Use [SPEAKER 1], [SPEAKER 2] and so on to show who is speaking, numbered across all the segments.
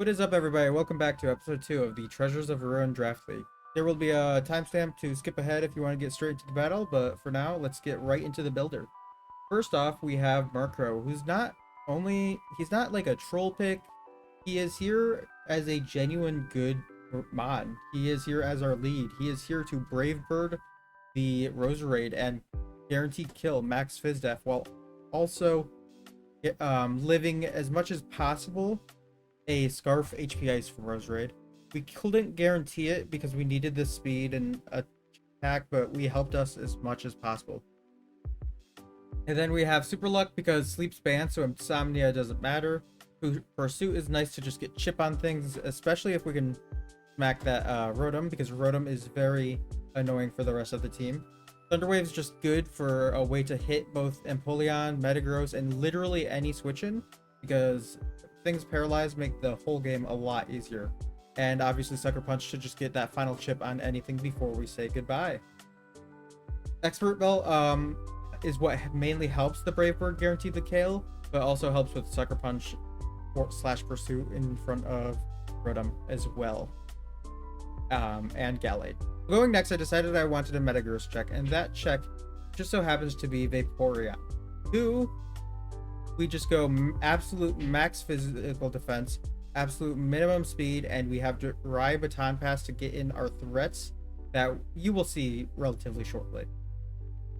[SPEAKER 1] What is up, everybody? Welcome back to episode 2 of the Treasures of Ruin Draft League. There will be a timestamp to skip ahead if you want to get straight into the battle, but for now, let's get right into the builder. First off, we have Murkrow, he's not like a troll pick. He is here as a genuine good mod. He is here as our lead. He is here to Brave Bird the Roserade and guarantee kill max Fizdef while also living as much as possible a Scarf HP Ice from Roserade. We couldn't guarantee it because we needed the speed and attack, but we helped us as much as possible. And then we have Super Luck because Sleep's banned, so Insomnia doesn't matter. Pursuit is nice to just get chip on things, especially if we can smack that Rotom, because Rotom is very annoying for the rest of the team. Thunderwave is just good for a way to hit both Empoleon, Metagross, and literally any switch-in, because things paralyzed make the whole game a lot easier. And obviously Sucker Punch to just get that final chip on anything before we say goodbye. Expert Belt is what mainly helps the Brave Bird guarantee the KO, but also helps with Sucker Punch / Pursuit in front of Rotom as well. And Gallade. Going next, I decided I wanted a Metagross check, and that check just so happens to be Vaporeon, who we just go absolute max physical defense, absolute minimum speed, and we have Dry Baton Pass to get in our threats that you will see relatively shortly.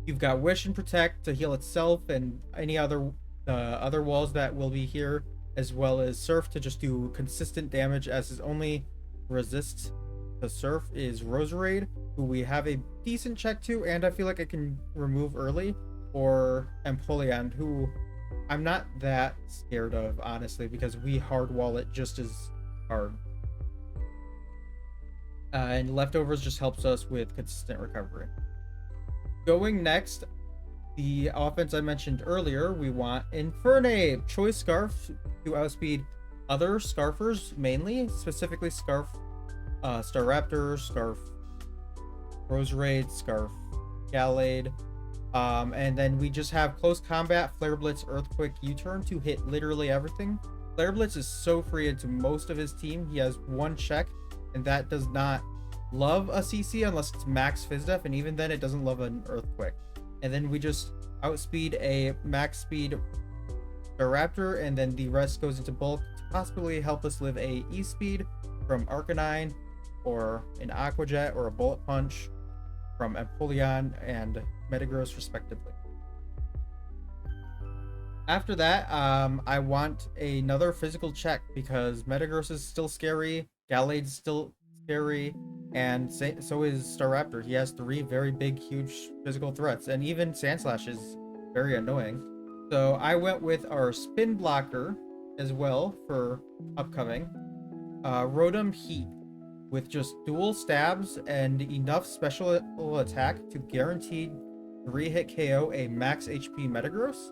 [SPEAKER 1] You've got Wish and Protect to heal itself and any other walls that will be here, as well as Surf to just do consistent damage, as his only resist to Surf is Roserade, who we have a decent check to, and I feel like I can remove early, or Empoleon, who I'm not that scared of, honestly, because we hard wall it just as hard. And Leftovers just helps us with consistent recovery. Going next, the offense I mentioned earlier, we want Infernape, Choice Scarf to outspeed other Scarfers, mainly, specifically Scarf Staraptor, Scarf Roserade, Scarf Gallade. And then we just have Close Combat, Flare Blitz, Earthquake, U-Turn to hit literally everything. Flare Blitz is so free into most of his team. He has one check, and that does not love a CC unless it's max Fizdef, and even then it doesn't love an Earthquake. And then we just outspeed a max speed Staraptor, and then the rest goes into bulk to possibly help us live a E-Speed from Arcanine, or an Aqua Jet, or a Bullet Punch from Empoleon and Metagross respectively. After that, I want another physical check because Metagross is still scary, Gallade's still scary, and so is Staraptor. He has 3 very big, huge physical threats, and even Sandslash is very annoying. So I went with our Spin Blocker as well for upcoming. Rotom Heat, with just dual stabs and enough special attack to guarantee 3-hit KO a max HP Metagross.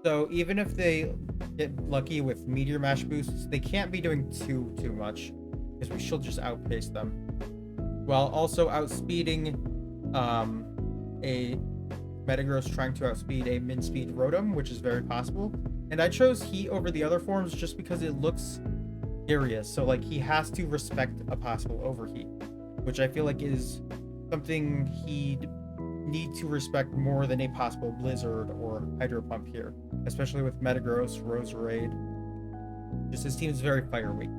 [SPEAKER 1] So even if they get lucky with Meteor Mash boosts, they can't be doing too much, because we should just outpace them, while also outspeeding a Metagross trying to outspeed a min-speed Rotom, which is very possible. And I chose Heat over the other forms just because it looks serious, so like he has to respect a possible overheat, which I feel like is something he'd need to respect more than a possible Blizzard or Hydro Pump here, especially with Metagross, Roserade. Just his team is very fire weak.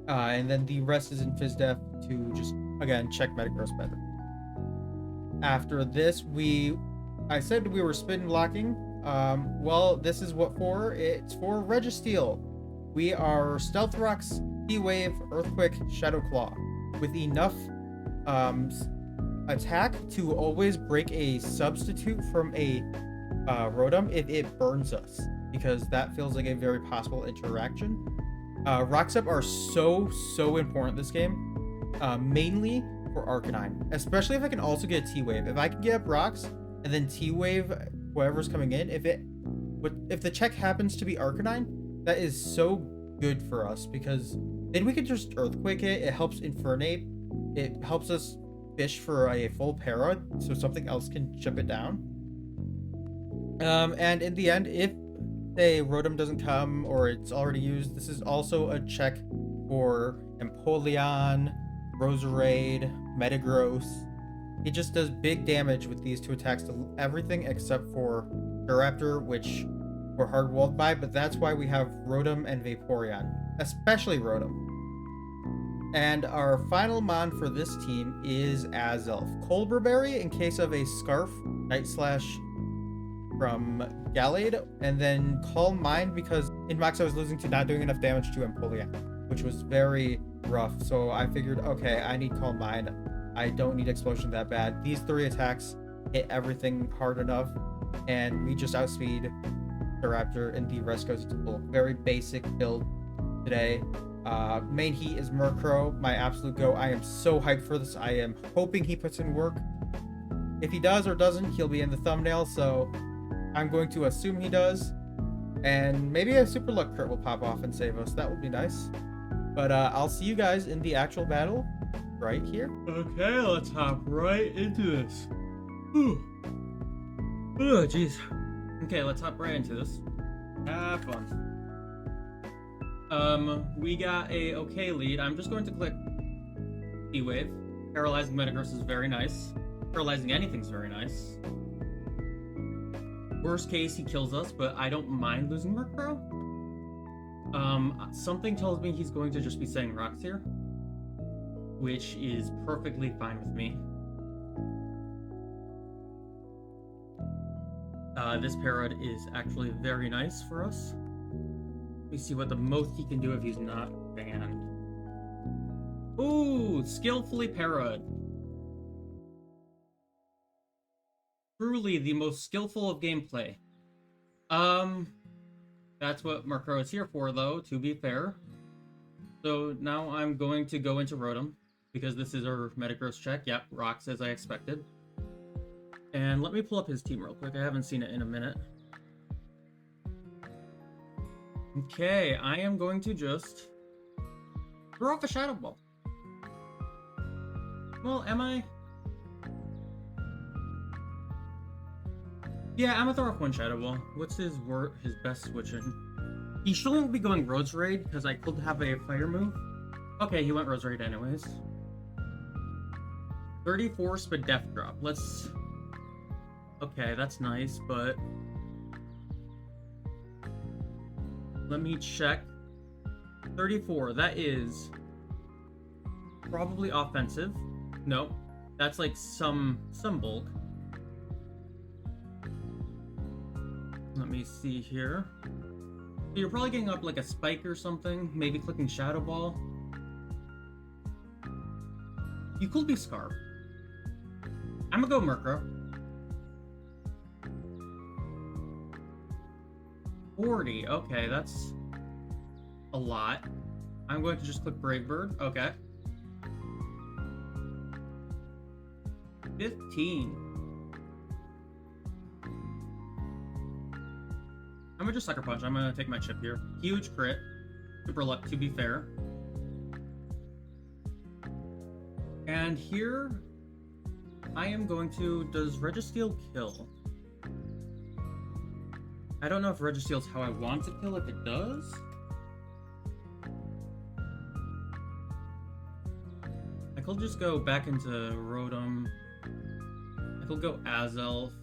[SPEAKER 1] And then the rest is in Fizdef to just, again, check Metagross better. After this, I said we were spin blocking. Well, this is what for. It's for Registeel. We are Stealth Rocks, T-Wave, Earthquake, Shadow Claw, with enough attack to always break a substitute from a Rotom if it burns us, because that feels like a very possible interaction. Rocks Up are so important this game, mainly for Arcanine, especially if I can also get a T-Wave. If I can get up Rocks and then T-Wave whoever's coming in, if the check happens to be Arcanine, that is so good for us, because then we can just Earthquake it. It helps Infernape. It helps us fish for a full para, so something else can chip it down. And in the end, if say Rotom doesn't come or it's already used, this is also a check for Empoleon, Roserade, Metagross. He just does big damage with these two attacks to everything except for Staraptor, which we're hard walled by, but that's why we have Rotom and Vaporeon, especially Rotom. And our final mon for this team is Azelf. Colbur Berry in case of a Scarf, Night Slash from Gallade, and then Calm Mind because in Max I was losing to not doing enough damage to Empoleon, which was very rough. So I figured, okay, I need Calm Mind. I don't need Explosion that bad. These three attacks hit everything hard enough, and we just outspeed the Raptor and the rest goes into full. Very basic build today. Main heat is Murkrow, my absolute go. I am so hyped for this. I am hoping he puts in work. If he does or doesn't, he'll be in the thumbnail, so I'm going to assume he does. And maybe a Super Luck crit will pop off and save us. That would be nice. But I'll see you guys in the actual battle right here.
[SPEAKER 2] Okay, let's hop right into this. Whew. Oh, jeez. Okay, let's hop right into this. Have fun. We got a okay lead. I'm just going to click E-Wave. Paralyzing Metagross is very nice. Paralyzing anything's very nice. Worst case, he kills us, but I don't mind losing Murkrow. Something tells me he's going to just be setting rocks here, which is perfectly fine with me. This Parrot is actually very nice for us. Let me see what the most he can do if he's not banned. Ooh, skillfully Parrot. Truly the most skillful of gameplay. That's what Murkrow is here for, though, to be fair. So now I'm going to go into Rotom, because this is our Metagross check. Yep, rocks as I expected. And let me pull up his team real quick. I haven't seen it in a minute. Okay, I am going to just throw off a Shadow Ball. Well, am I? Yeah, I'm gonna throw off one Shadow Ball. What's his best switching? He shouldn't be going Roserade because I could have a fire move. Okay, he went Roserade anyways. 34 Spadef drop. Let's. Okay, that's nice, but let me check. 34. That is probably offensive. No, that's like some bulk. Let me see here. So you're probably getting up like a spike or something. Maybe clicking Shadow Ball. You could be Scarf. I'm gonna go Murkrow. 40. Okay, that's a lot. I'm going to just click Brave Bird. Okay. 15. I'm gonna just Sucker Punch. I'm gonna take my chip here. Huge crit. Super luck, to be fair. And here, I am going to... Does Registeel kill? I don't know if Registeel's how I want to kill. If it does... I could just go back into Rotom. I could go Azelf.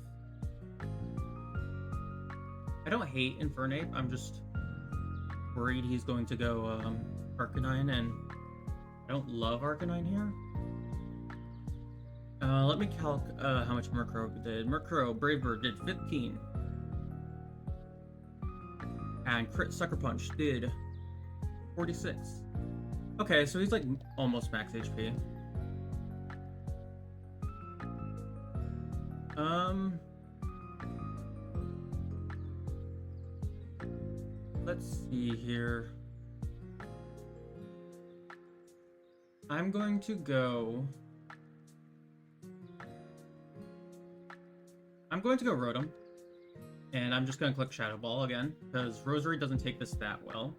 [SPEAKER 2] I don't hate Infernape, I'm just worried he's going to go Arcanine, and I don't love Arcanine here. Let me calc how much Murkrow did. Murkrow, Brave Bird did 15. And Crit Sucker Punch did 46. Okay, so he's like almost max HP. Let's see here. I'm going to go Rotom. And I'm just going to click Shadow Ball again, because Roserade doesn't take this that well.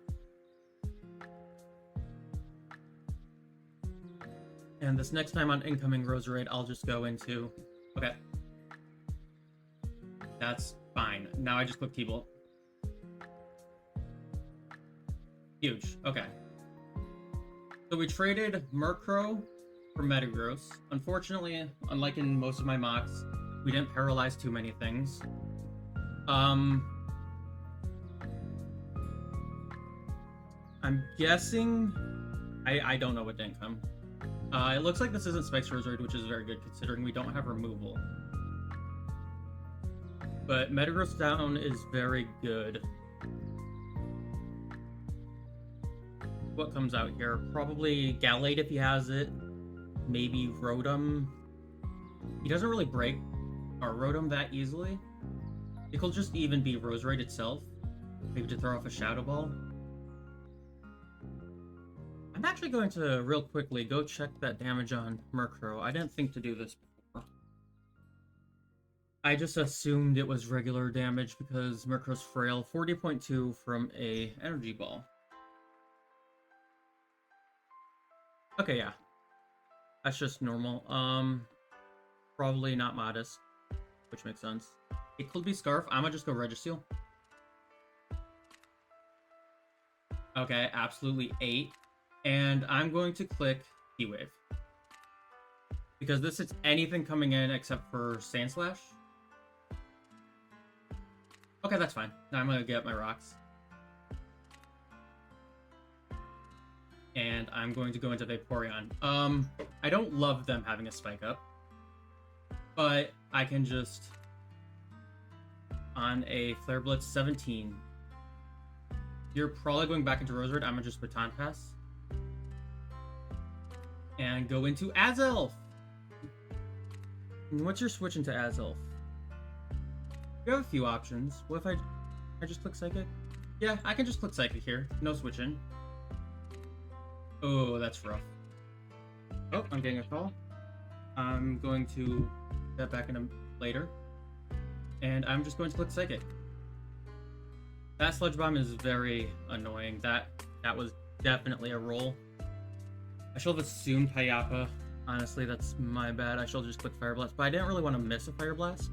[SPEAKER 2] And this next time on incoming Roserade, I'll just go into... Okay. That's fine. Now I just click T-Bolt. Huge. Okay. So we traded Murkrow for Metagross. Unfortunately, unlike in most of my mocks, we didn't paralyze too many things. I'm guessing... I don't know what didn't come. It looks like this isn't Spike's Roserade, which is very good considering we don't have removal. But Metagross down is very good. What comes out here? Probably Gallade if he has it. Maybe Rotom. He doesn't really break our Rotom that easily. It could just even be Roserade itself. Maybe to throw off a Shadow Ball. I'm actually going to real quickly go check that damage on Murkrow. I didn't think to do this before. I just assumed it was regular damage because Murkrow's frail. 40.2 from a energy ball. Okay, yeah. That's just normal. Probably not modest, which makes sense. It could be Scarf. I'm gonna just go Registeel. Okay, absolutely 8. And I'm going to click T-Wave. Because this is anything coming in except for Sand Slash. Okay, that's fine. Now I'm gonna get my rocks. And I'm going to go into Vaporeon. I don't love them having a Spike Up. But I can just... On a Flare Blitz 17. You're probably going back into Roserade. I'm gonna just Baton Pass. And go into Azelf! Once you're switching to Azelf, you have a few options. What if I just click Psychic? Yeah, I can just click Psychic here. No switching. Oh, that's rough. Oh, I'm getting a call. I'm going to get back in later. And I'm just going to click Psychic. That Sludge Bomb is very annoying. That was definitely a roll. I should have assumed Hayapa. Honestly, that's my bad. I should have just clicked Fire Blast, but I didn't really want to miss a Fire Blast.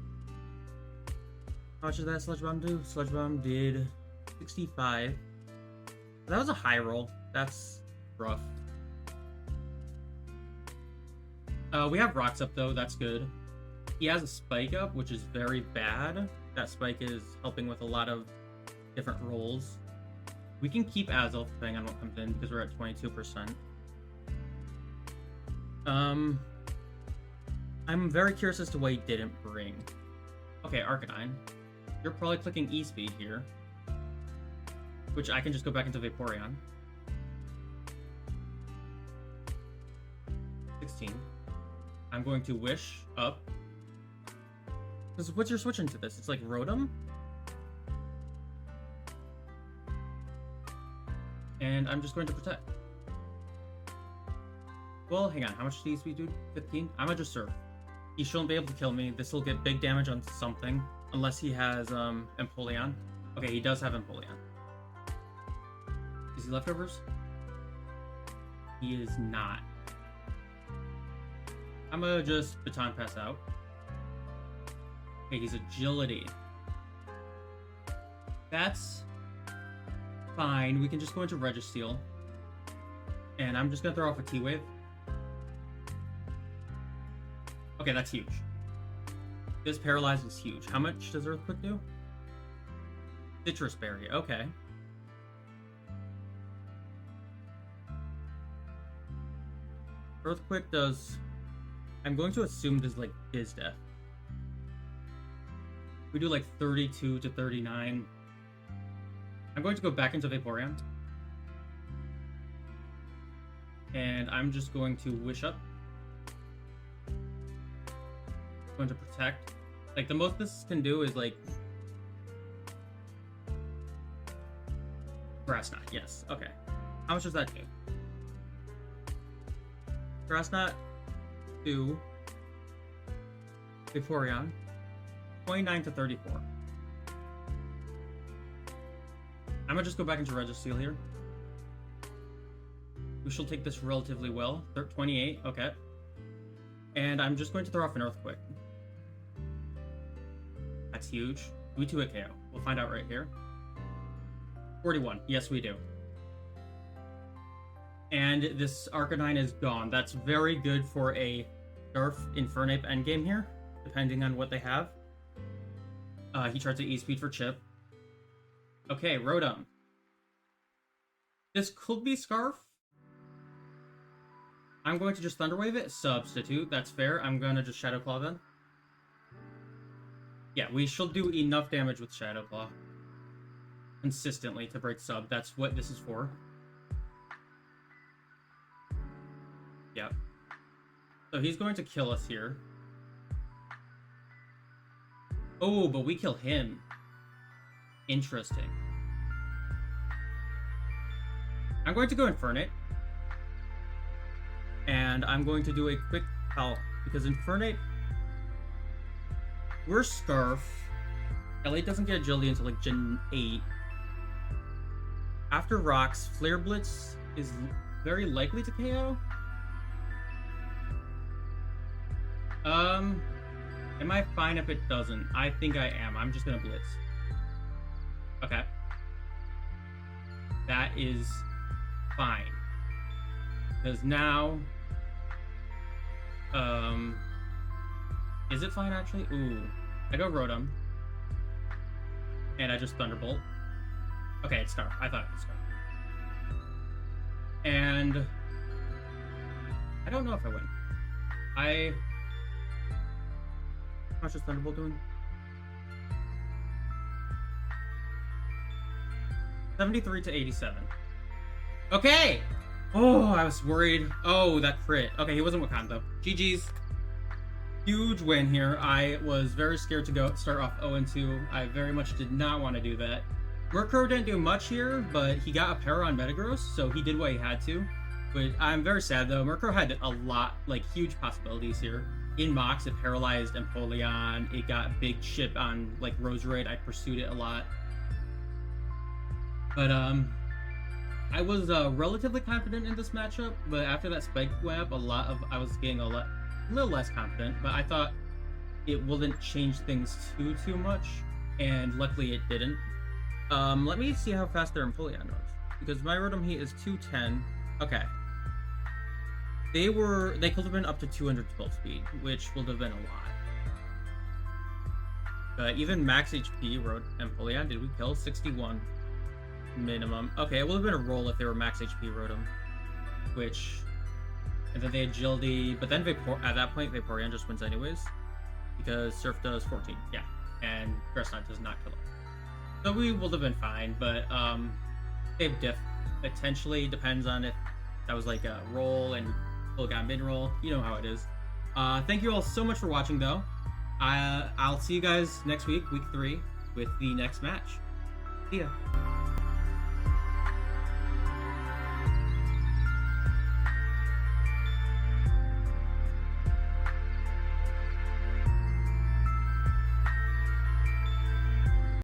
[SPEAKER 2] How much did that Sludge Bomb do? Sludge Bomb did 65. That was a high roll. That's rough. We have Rocks up though, that's good. He has a Spike Up, which is very bad. That Spike is helping with a lot of different rolls. We can keep Azelf depending on what comes in because we're at 22%. I'm very curious as to why he didn't bring. Okay, Arcanine. You're probably clicking E-Speed here. Which I can just go back into Vaporeon. 16. I'm going to Wish up. Because what's your switch into this? It's like Rotom? And I'm just going to Protect. Well, hang on. How much do E-Speed do? 15? I'm gonna just Surf. He shouldn't be able to kill me. This will get big damage on something. Unless he has, Empoleon. Okay, he does have Empoleon. Is he Leftovers? He is not. I'm gonna just Baton Pass out. Okay, he's Agility. That's fine. We can just go into Registeel. And I'm just gonna throw off a T-Wave. Okay, that's huge. This Paralyze is huge. How much does Earthquake do? Citrus Berry, okay. Earthquake does... I'm going to assume does like Biz Death. We do like 32 to 39. I'm going to go back into Vaporeon. And I'm just going to Wish up. Going to Protect. Like the most this can do is like Grass Knot, yes. Okay. How much does that do? Grass Knot to Vaporeon. 29 to 34. I'm gonna just go back into Registeel here. We shall take this relatively well. 28, okay. And I'm just going to throw off an Earthquake. That's huge. Do we 2-hit KO? We'll find out right here. 41. Yes, we do. And this Arcanine is gone. That's very good for a Scarf Infernape endgame here, depending on what they have. He tries to E-Speed for Chip. Okay, Rotom. This could be Scarf. I'm going to just Thunder Wave it. Substitute. That's fair. I'm going to just Shadow Claw then. Yeah, we shall do enough damage with Shadow Claw. Consistently to break sub. That's what this is for. Yep. So he's going to kill us here. Oh, but we kill him. Interesting. I'm going to go Infernape. And I'm going to do a quick Howl. Because Infernape... We're Scarf. Ellie doesn't get Agility until like Gen 8. After Rocks, Flare Blitz is very likely to KO. Am I fine if it doesn't? I think I am. I'm just gonna Blitz. Okay. That is fine. Because now... Is it fine, actually? Ooh. I go Rotom. And I just Thunderbolt. Okay, it's Scarf. I thought it was Scarf. And... I don't know if I win. How much is Thunderbolt doing? 73 to 87. Okay! Oh, I was worried. Oh, that crit. Okay, he wasn't Wakanda though. GG's. Huge win here. I was very scared to start off 0-2. I very much did not want to do that. Murkrow didn't do much here, but he got a pair on Metagross, so he did what he had to. But I'm very sad though. Murkrow had a lot, like huge possibilities here. In Mox, it paralyzed Empoleon. It got big chip on like Roserade. I pursued it a lot. But I was relatively confident in this matchup, but after that Spike Web, I was getting a little less confident, but I thought it wouldn't change things too much, and luckily it didn't. Let me see how fast their Empoleon was, because my Rotom Heat is 210. Okay. They could have been up to 212 speed, which would have been a lot. Even max HP Empoleon, did we kill? 61 minimum. Okay, it would have been a roll if they were max HP Rotom, and then they agility, but then at that point Vaporeon just wins anyways, because Surf does 14, yeah, and Grass Knot does not kill it. So we would have been fine, but save diff potentially, depends on if that was like a roll and still got mid-roll, you know how it is. Thank you all so much for watching though. I'll see you guys next week, week 3, with the next match. See ya.